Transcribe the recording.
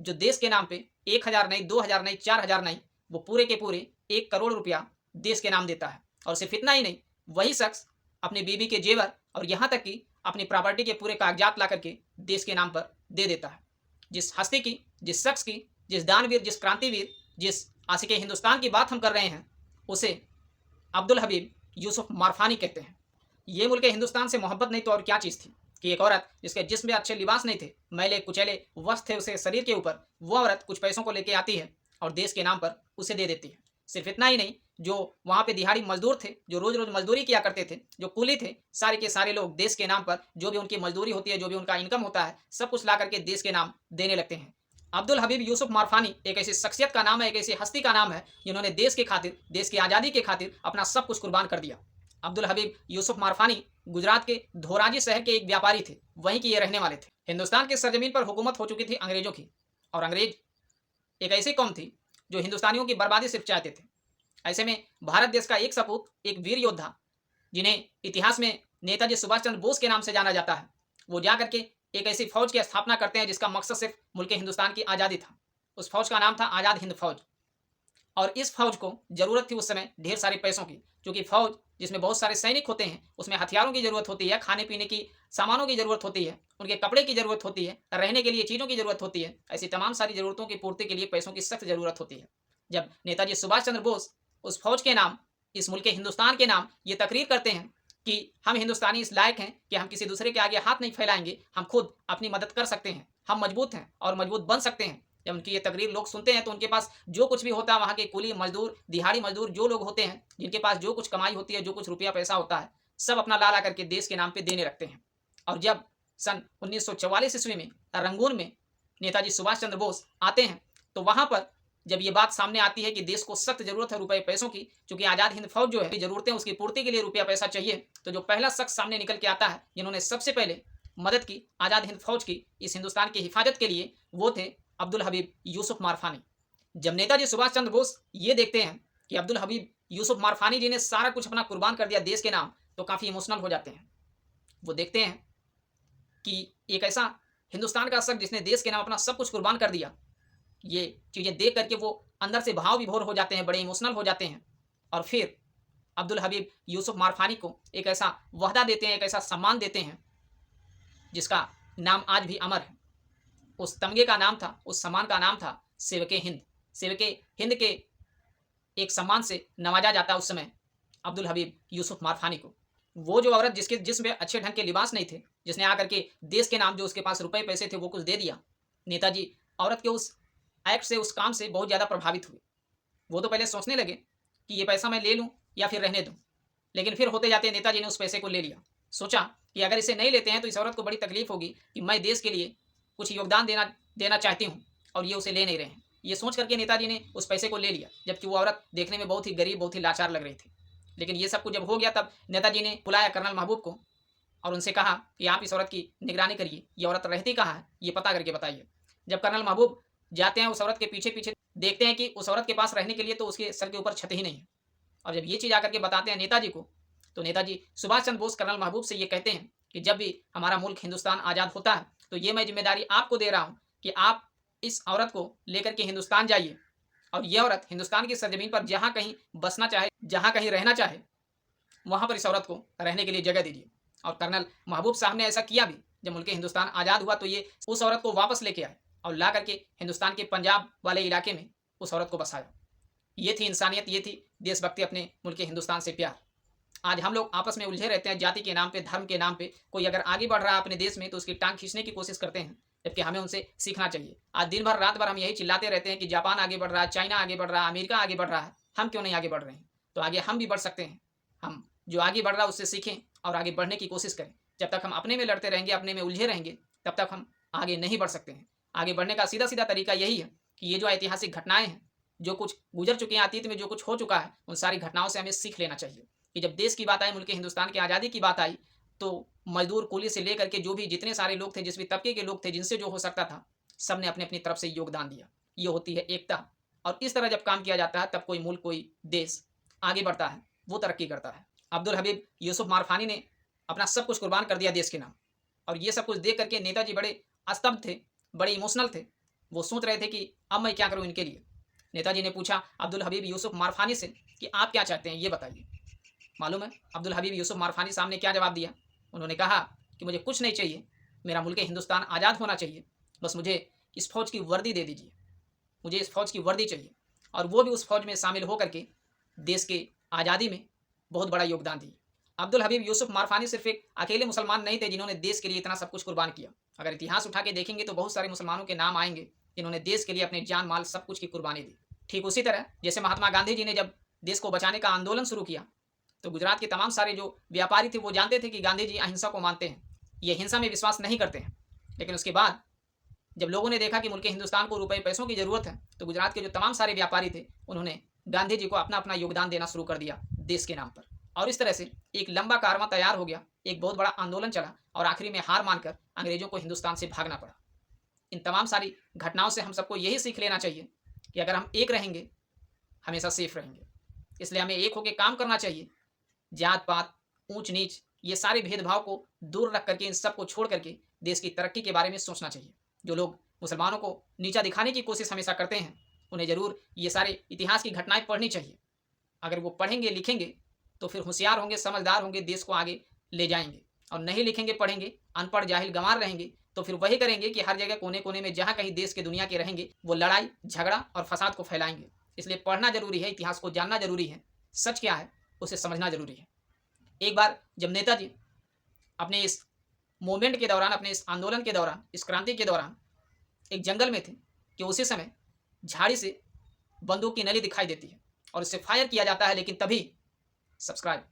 जो देश के नाम पे 1000 नहीं, 2000 नहीं, 4000 नहीं, वो पूरे के पूरे 1 करोड़ रुपया देश के नाम देता है। और सिर्फ इतना ही नहीं, वही शख्स अपनी बीवी के जेवर और यहाँ तक कि अपनी प्रॉपर्टी के पूरे कागजात ला करके देश के नाम पर दे देता है। जिस हस्ती की, जिस शख्स की, जिस दानवीर, जिस क्रांतिवीर, जिस आशिक हिंदुस्तान की बात हम कर रहे हैं, उसे अब्दुल हबीब यूसुफ मारफानी कहते हैं। ये मुल्क हिंदुस्तान से मोहब्बत नहीं तो और क्या चीज़ थी कि एक औरत जिसके जिस्म में अच्छे लिबास नहीं थे, मैले कुचैले वस्त्र थे उसके शरीर के ऊपर, वो औरत कुछ पैसों को लेके आती है और देश के नाम पर उसे दे देती है। सिर्फ इतना ही नहीं, जो वहाँ पे दिहाड़ी मजदूर थे, जो रोज रोज मजदूरी किया करते थे, जो कुली थे, सारे के सारे लोग देश के नाम पर जो भी उनकी मजदूरी होती है, जो भी उनका इनकम होता है, सब कुछ ला करके देश के नाम देने लगते हैं। अब्दुल हबीब यूसुफ मारफानी एक ऐसी शख्सियत का नाम है, एक ऐसी हस्ती का नाम है जिन्होंने देश के खातिर, देश की आज़ादी के खातिर अपना सब कुछ कुर्बान कर दिया। अब्दुल हबीब यूसुफ मारफानी गुजरात के धोराजी शहर के एक व्यापारी थे, वहीं के ये रहने वाले थे। हिंदुस्तान की सरजमीन पर हुकूमत हो चुकी थी अंग्रेजों की, और अंग्रेज एक ऐसी कौम थी जो हिंदुस्तानियों की बर्बादी सिर्फ चाहते थे। ऐसे में भारत देश का एक सपूत, एक वीर योद्धा, जिन्हें इतिहास में नेताजी सुभाष चंद्र बोस के नाम से जाना जाता है, वो जा करके एक ऐसी फौज की स्थापना करते हैं जिसका मकसद सिर्फ मुल्क हिंदुस्तान की आज़ादी था। उस फौज का नाम था आज़ाद हिंद फौज। और इस फौज को ज़रूरत थी उस समय ढेर सारे पैसों की, क्योंकि फौज जिसमें बहुत सारे सैनिक होते हैं, उसमें हथियारों की ज़रूरत होती है, खाने पीने की सामानों की ज़रूरत होती है, उनके कपड़े की ज़रूरत होती है, रहने के लिए चीज़ों की ज़रूरत होती है। ऐसी तमाम सारी ज़रूरतों की पूर्ति के लिए पैसों की सख्त ज़रूरत होती है। जब नेताजी सुभाष चंद्र बोस उस फौज के नाम, इस मुल्क हिंदुस्तान के नाम ये तकरीर करते हैं कि हम हिंदुस्तानी इस लायक हैं कि हम किसी दूसरे के आगे हाथ नहीं फैलाएंगे, हम खुद अपनी मदद कर सकते हैं, हम मजबूत हैं और मजबूत बन सकते हैं। जब उनकी ये तकरीर लोग सुनते हैं तो उनके पास जो कुछ भी होता है, वहाँ के कुली मजदूर, दिहाड़ी मजदूर जो लोग होते हैं, जिनके पास जो कुछ कमाई होती है, जो कुछ रुपया पैसा होता है, सब अपना ला ला करके देश के नाम पे देने लगते हैं। और जब सन 1944 ईस्वी में रंगून में नेताजी सुभाष चंद्र बोस आते हैं, तो वहाँ पर जब ये बात सामने आती है कि देश को सख्त ज़रूरत है रुपए पैसों की, क्योंकि आज़ाद हिंद फौज जो है ज़रूरतें उसकी पूर्ति के लिए रुपया पैसा चाहिए, तो जो पहला शख्स सामने निकल के आता है जिन्होंने सबसे पहले मदद की आज़ाद हिंद फौज की इस हिंदुस्तान की हिफाजत के लिए, वो थे अब्दुल हबीब यूसुफ मारफानी। जब नेताजी सुभाष चंद्र बोस ये देखते हैं कि अब्दुल हबीब यूसुफ मारफानी जी ने सारा कुछ अपना कुर्बान कर दिया देश के नाम, तो काफ़ी इमोशनल हो जाते हैं। वो देखते हैं कि एक ऐसा हिंदुस्तान का शख्स जिसने देश के नाम अपना सब कुछ कुर्बान कर दिया, ये चीज़ें देख करके वो अंदर से भाव विभोर हो जाते हैं, बड़े इमोशनल हो जाते हैं। और फिर अब्दुल हबीब यूसुफ मारफानी को एक ऐसा वहदा देते हैं, एक ऐसा सम्मान देते हैं जिसका नाम आज भी अमर है। उस तमगे का नाम था, उस सम्मान का नाम था सेवके हिंद। सेवके हिंद के एक सम्मान से नवाजा जाता उस समय अब्दुल हबीब यूसुफ मारफानी को। वो जो औरत जिसके जिसमें अच्छे ढंग के लिबास नहीं थे, जिसने आकर के देश के नाम जो उसके पास रुपए पैसे थे वो कुछ दे दिया, नेताजी औरत के उस एक्ट से, उस काम से बहुत ज़्यादा प्रभावित हुए। वो तो पहले सोचने लगे कि ये पैसा मैं ले लूँ या फिर रहने दूँ, लेकिन फिर होते जाते नेताजी ने उस पैसे को ले लिया। सोचा कि अगर इसे नहीं लेते हैं तो इस औरत को बड़ी तकलीफ होगी कि मैं देश के लिए कुछ योगदान देना देना चाहती हूँ और ये उसे ले नहीं रहे हैं। ये सोच करके नेताजी ने उस पैसे को ले लिया, जबकि वो औरत देखने में बहुत ही गरीब, बहुत ही लाचार लग रही थी। लेकिन ये सब कुछ जब हो गया, तब नेताजी ने बुलाया कर्नल महबूब को और उनसे कहा कि आप इस औरत की निगरानी करिए, ये औरत रहती कहाँ है, ये पता करके बताइए। जब कर्नल महबूब जाते हैं उस औरत के पीछे पीछे, देखते हैं कि उस औरत के पास रहने के लिए तो उसके सर के ऊपर छत ही नहीं है। और जब ये चीज़ आकर के बताते हैं नेताजी को, तो नेताजी सुभाष चंद्र बोस कर्नल महबूब से ये कहते हैं कि जब भी हमारा मुल्क हिंदुस्तान आज़ाद होता है, तो ये मैं जिम्मेदारी आपको दे रहा हूँ कि आप इस औरत को लेकर के हिंदुस्तान जाइए और ये औरत हिंदुस्तान की सरजमीन पर जहाँ कहीं बसना चाहे, जहाँ कहीं रहना चाहे, वहाँ पर इस औरत को रहने के लिए जगह दीजिए। और कर्नल महबूब साहब ने ऐसा किया भी। जब मुल्क हिंदुस्तान आज़ाद हुआ तो ये उस औरत को वापस लेके आए और ला करके हिंदुस्तान के पंजाब वाले इलाके में उस औरत को बसाया। ये थी इंसानियत, ये थी देशभक्ति, अपने मुल्क हिंदुस्तान से प्यार। आज हम लोग आपस में उलझे रहते हैं जाति के नाम पे, धर्म के नाम पे। कोई अगर आगे बढ़ रहा है अपने देश में तो उसकी टांग खींचने की कोशिश करते हैं, जबकि हमें उनसे सीखना चाहिए। आज दिन भर रात भर हम यही चिल्लाते रहते हैं कि जापान आगे बढ़ रहा है, चाइना आगे बढ़ रहा है, अमेरिका आगे बढ़ रहा है, हम क्यों नहीं आगे बढ़ रहे हैं? तो आगे हम भी बढ़ सकते हैं। हम जो आगे बढ़ रहा है उससे सीखें और आगे बढ़ने की कोशिश करें। जब तक हम अपने में लड़ते रहेंगे, अपने में उलझे रहेंगे, तब तक हम आगे नहीं बढ़ सकते हैं। आगे बढ़ने का सीधा सीधा तरीका यही है कि ये जो ऐतिहासिक घटनाएं हैं, जो कुछ गुजर चुके हैं, अतीत में जो कुछ हो चुका है, उन सारी घटनाओं से हमें सीख लेना चाहिए कि जब देश की बात आई, मुल्क हिंदुस्तान की आज़ादी की बात आई, तो मजदूर कुली से लेकर के जो भी जितने सारे लोग थे, जिस भी तबके के लोग थे, जिनसे जो हो सकता था, सब ने अपनी अपनी तरफ से योगदान दिया। ये होती है एकता। और इस तरह जब काम किया जाता है, तब कोई मुल्क, कोई देश आगे बढ़ता है, वो तरक्की करता है। अब्दुल हबीब यूसुफ मारफानी ने अपना सब कुछ कुर्बान कर दिया देश के नाम। और ये सब कुछ देख करके नेताजी बड़े स्तब्ध थे, बड़े इमोशनल थे। वो सोच रहे थे कि अब मैं क्या करूं इनके लिए। नेताजी ने पूछा अब्दुल हबीब यूसुफ मारफानी से कि आप क्या चाहते हैं ये बताइए। मालूम है अब्दुल हबीब यूसुफ मारफानी साहब ने क्या जवाब दिया? उन्होंने कहा कि मुझे कुछ नहीं चाहिए, मेरा मुल्क हिंदुस्तान आज़ाद होना चाहिए, बस मुझे इस फौज की वर्दी दे दीजिए, मुझे इस फौज की वर्दी चाहिए। और वो भी उस फौज में शामिल होकर के देश के आज़ादी में बहुत बड़ा योगदान दिए। अब्दुल हबीब यूसुफ मारफानी सिर्फ एक अकेले मुसलमान नहीं थे जिन्होंने देश के लिए इतना सब कुछ कुर्बान किया। अगर इतिहास उठा के देखेंगे तो बहुत सारे मुसलमानों के नाम आएंगे जिन्होंने देश के लिए अपने जान माल सब कुछ की कुर्बानी दी। ठीक उसी तरह जैसे महात्मा गांधी जी ने जब देश को बचाने का आंदोलन शुरू किया तो गुजरात के तमाम सारे जो व्यापारी थे वो जानते थे कि गांधी जी अहिंसा को मानते हैं, ये हिंसा में विश्वास नहीं करते हैं। लेकिन उसके बाद जब लोगों ने देखा कि मुल्क हिंदुस्तान को रुपए पैसों की जरूरत है तो गुजरात के जो तमाम सारे व्यापारी थे उन्होंने गांधी जी को अपना अपना योगदान देना शुरू कर दिया देश के नाम पर। और इस तरह से एक लंबा कारवां तैयार हो गया, एक बहुत बड़ा आंदोलन चला और आखिरी में हार मानकर अंग्रेजों को हिंदुस्तान से भागना पड़ा। इन तमाम सारी घटनाओं से हम सबको यही सीख लेना चाहिए कि अगर हम एक रहेंगे हमेशा सेफ रहेंगे। इसलिए हमें एक होकर काम करना चाहिए। जात पात, ऊंच नीच, ये सारे भेदभाव को दूर रख करके, इन सबको छोड़ करके देश की तरक्की के बारे में सोचना चाहिए। जो लोग मुसलमानों को नीचा दिखाने की कोशिश हमेशा करते हैं उन्हें ज़रूर ये सारे इतिहास की घटनाएं पढ़नी चाहिए। अगर वो पढ़ेंगे लिखेंगे तो फिर होशियार होंगे, समझदार होंगे, देश को आगे ले जाएंगे। और नहीं लिखेंगे पढ़ेंगे, अनपढ़ जाहिल गंवार रहेंगे तो फिर वही करेंगे कि हर जगह कोने कोने में जहाँ कहीं देश के दुनिया के रहेंगे वो लड़ाई झगड़ा और फसाद को फैलाएंगे। इसलिए पढ़ना जरूरी है, इतिहास को जानना जरूरी है, सच क्या है उसे समझना जरूरी है। एक बार जब नेताजी अपने इस मूवमेंट के दौरान, अपने इस आंदोलन के दौरान, इस क्रांति के दौरान एक जंगल में थे कि उसी समय झाड़ी से बंदूक की नली दिखाई देती है और इससे फायर किया जाता है। लेकिन तभी सब्सक्राइब